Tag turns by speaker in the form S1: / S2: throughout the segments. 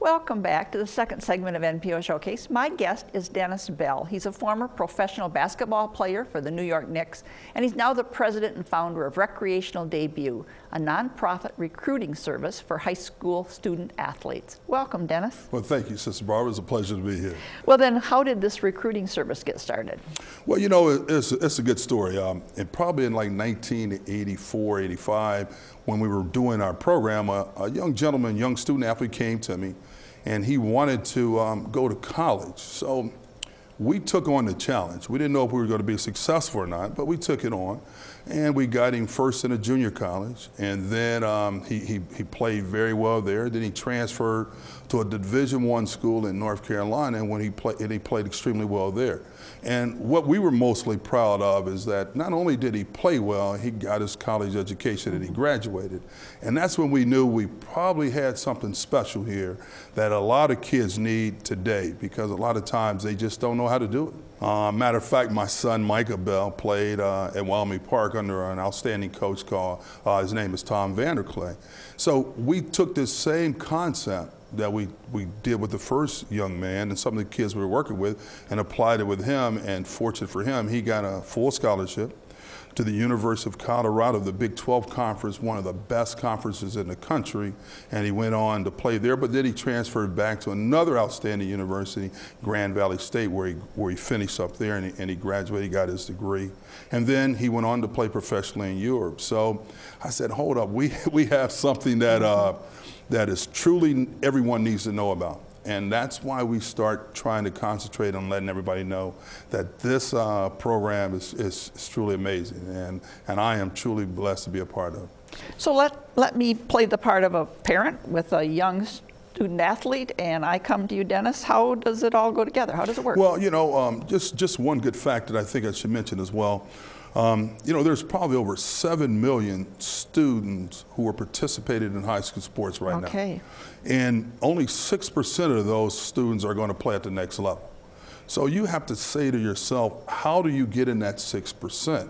S1: Welcome back to the second segment of NPO Showcase. My guest is Dennis Bell. He's a former professional basketball player for the New York Knicks, and he's now the president and founder of Recreational Debut, a nonprofit recruiting service for high school student athletes. Welcome, Dennis.
S2: Well, thank you, Sister Barbara. It's a pleasure to be here.
S1: Well, then, how did this recruiting service get started?
S2: Well, you know, it's a good story. And probably in like 1984, 85, when we were doing our program, a young gentleman, young student athlete came to me, and he wanted to go to college. So we took on the challenge. We didn't know if we were going to be successful or not, but we took it on. And we got him first in a junior college, and then he played very well there. Then he transferred to a Division I school in North Carolina, and he played extremely well there. And what we were mostly proud of is that not only did he play well, he got his college education and he graduated. And that's when we knew we probably had something special here that a lot of kids need today, because a lot of times they just don't know how to do it. Matter of fact, my son Micah Bell played at Wyoming Park under an outstanding coach called, his name is Tom Vanderclay. So we took this same concept that we did with the first young man and some of the kids we were working with and applied it with him, and fortunate for him, he got a full scholarship to the University of Colorado, the Big 12 Conference, one of the best conferences in the country, and he went on to play there, but then he transferred back to another outstanding university, Grand Valley State, where he finished up there, and he graduated, he got his degree. And then he went on to play professionally in Europe. So I said, hold up, we have something that, that is truly everyone needs to know about. And that's why we start trying to concentrate on letting everybody know that this program is truly amazing, and I am truly blessed to be a part of.
S1: So let me play the part of a parent with a young student athlete, and I come to you, Dennis. How does it all go together? How does it work?
S2: Well, you know, just one good fact that I think I should mention as well. You know, there's probably over 7 million students who are participating in high school sports right now. And only 6% of those students are going to play at the next level. So you have to say to yourself, how do you get in that 6%?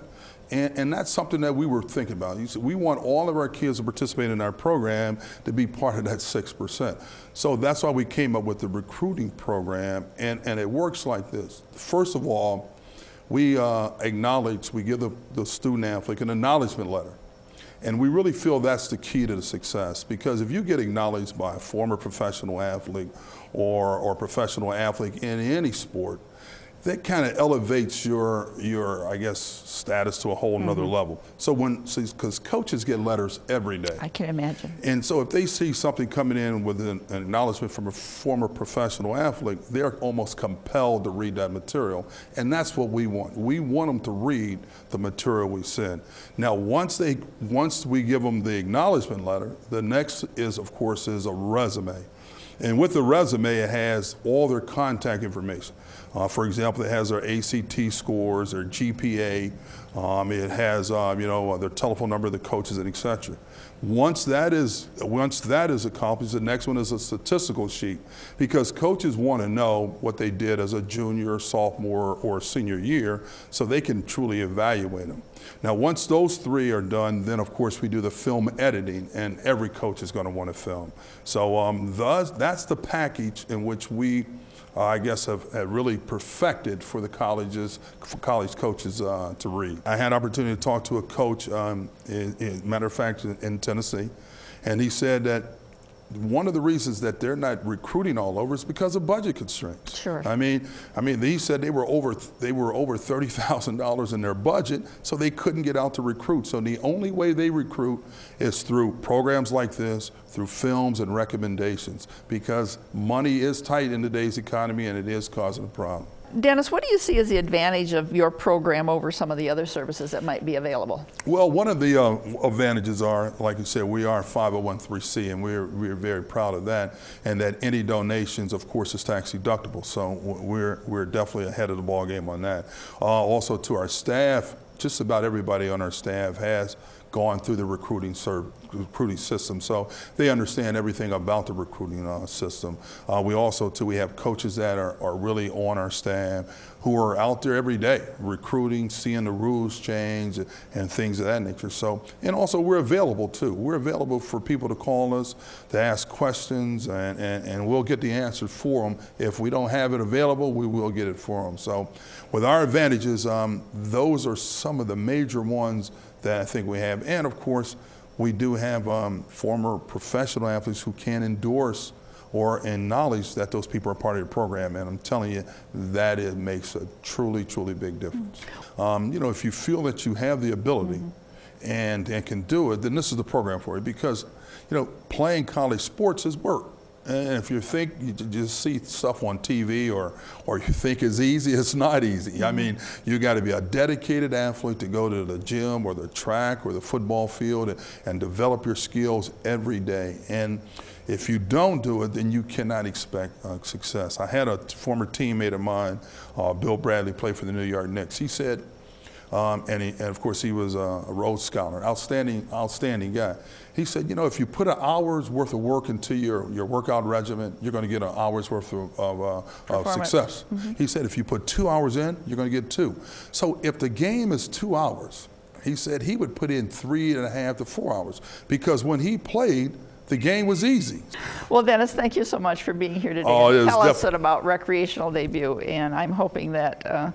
S2: And that's something that we were thinking about. You see, we want all of our kids to participate in our program to be part of that 6%. So that's why we came up with the recruiting program, and it works like this. First of all, we give the student athlete an acknowledgement letter. And we really feel that's the key to the success, because if you get acknowledged by a former professional athlete or professional athlete in any sport, that kind of elevates your I guess, status to a whole nother level. So because coaches get letters every day.
S1: I can imagine.
S2: And so if they see something coming in with an acknowledgement from a former professional athlete, they're almost compelled to read that material. And that's what we want. We want them to read the material we send. Now, once we give them the acknowledgement letter, the next is, of course, is a resume. And with the resume, it has all their contact information. For example, it has their ACT scores, their GPA. It has, you know, their telephone number, the coaches, and etc. Once that is accomplished, the next one is a statistical sheet, because coaches want to know what they did as a junior, sophomore, or senior year, so they can truly evaluate them. Now, once those three are done, then of course we do the film editing, and every coach is going to want to film. So that's the package in which we, I guess, have really perfected for the colleges, for college coaches to read. I had an opportunity to talk to a coach, matter of fact, in Tennessee, and he said that one of the reasons that they're not recruiting all over is because of budget constraints.
S1: Sure.
S2: I mean, he said they were over $30,000 in their budget, so they couldn't get out to recruit. So the only way they recruit is through programs like this, through films and recommendations, because money is tight in today's economy, and it is causing a problem.
S1: Dennis, what do you see as the advantage of your program over some of the other services that might be available?
S2: Well, one of the advantages are, like you said, we are 501(c), and we're very proud of that, and that any donations, of course, is tax deductible. So we're definitely ahead of the ball game on that. Also, to our staff, just about everybody on our staff has gone through the recruiting system, so they understand everything about the recruiting system. We also, too, we have coaches that are really on our staff who are out there every day recruiting, seeing the rules change and things of that nature. So, and also we're available too. We're available for people to call us, to ask questions, and we'll get the answer for them. If we don't have it available, we will get it for them. So with our advantages, those are some of the major ones that I think we have. And of course, we do have former professional athletes who can endorse or in knowledge that those people are part of the program, and I'm telling you, that it makes a truly, truly big difference. You know, if you feel that you have the ability and can do it, then this is the program for you, because, you know, playing college sports is work. And if you think you just see stuff on TV or you think it's easy, it's not easy. I mean, you got to be a dedicated athlete to go to the gym or the track or the football field and develop your skills every day. And if you don't do it, then you cannot expect success. I had a former teammate of mine, Bill Bradley, played for the New York Knicks. He said, and of course he was a Rhodes Scholar, outstanding guy. He said, you know, if you put an hour's worth of work into your workout regimen, you're going to get an hour's worth of success. He said, if you put 2 hours in, you're going to get 2. So if the game is 2 hours, he said he would put in 3.5 to 4 hours, because when he played, the game was easy.
S1: Well, Dennis, thank you so much for being here today. Tell us about Recreational Debut, and I'm hoping that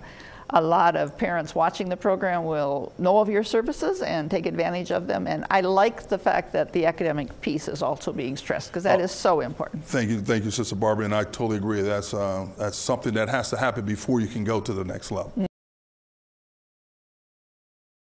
S1: a lot of parents watching the program will know of your services and take advantage of them. And I like the fact that the academic piece is also being stressed, because that is so important.
S2: Thank you, Sister Barbara, and I totally agree. That's something that has to happen before you can go to the next level.